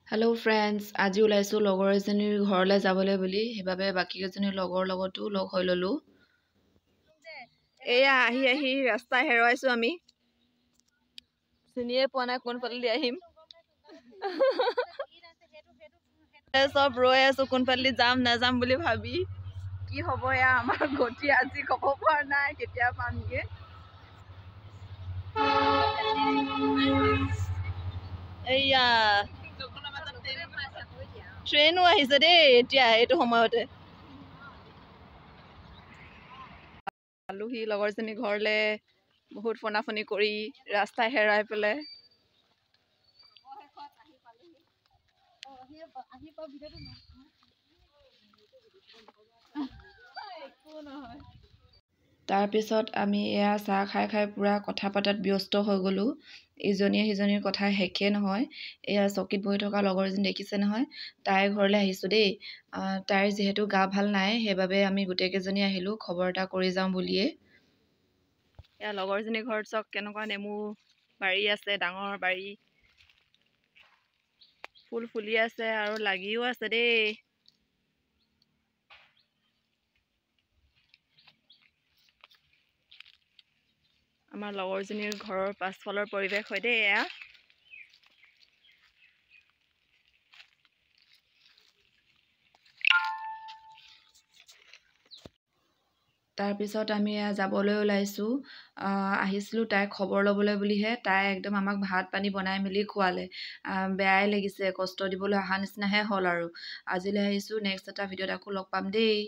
Hello' friends, আজি ওলাইছোঁ লগৰ এজনীৰ ঘৰলৈ যাবলৈ বুলি। সেইবাবে বাকীকেইজনী লগৰ লগতো লগ হৈ ল'লোঁ। এয়া আহি ৰাস্তা হেৰুৱাইছোঁ আমি। চিনিয়ে পোৱা নাই কোনফালেদি আহিম। চব ৰৈ আছোঁ কোনফালেদি যাম নাযাম বুলি ভাবি। কি হ'ব এয়া আমাৰ গতি আজি ক'ব পৰা নাই, কেতিয়া পামগে। এয়া ট্ৰেইনো আহিছে দেই এতিয়া এইটো সময়তে। আলহী লগৰজনী ঘৰলে বহুত ফোনা ফোনি কৰি ৰাস্তা হেৰাই পেলাই। তাৰপিছত আমি এয়া চাহ খাই পুৰা কথা পতাত ব্যস্ত হৈ গ'লোঁ। ইজনীয়ে সিজনীৰ কথা শেষে নহয়। এয়া চকীত বহি থকা লগৰজনী দেখিছে নহয়, তাইৰ ঘৰলৈ আহিছোঁ দেই। তাইৰ যিহেতু গা ভাল নাই, সেইবাবে আমি গোটেইকেইজনী আহিলোঁ খবৰ এটা কৰি যাওঁ বুলিয়ে। এয়া লগৰজনীৰ ঘৰত চাওক কেনেকুৱা নেমু বাৰী আছে, ডাঙৰ বাৰী। ফুল ফুলি আছে আৰু লাগিও আছে দেই। আমাৰ লগৰজনীৰ ঘৰৰ পাছফালৰ পৰিৱেশ হয় দেই এয়া। তাৰপিছত আমি যাবলৈ ওলাইছোঁ। আহিছিলোঁ তাইক খবৰ ল'বলৈ বুলিহে। তাই একদম আমাক ভাত পানী বনাই মেলি খোৱালে। বেয়াই লাগিছে, কষ্ট দিবলৈ অহা নিচিনাহে হ'ল আৰু। আজিলৈ আহিছোঁ, নেক্সট এটা ভিডিঅ'ত আকৌ লগ পাম দেই।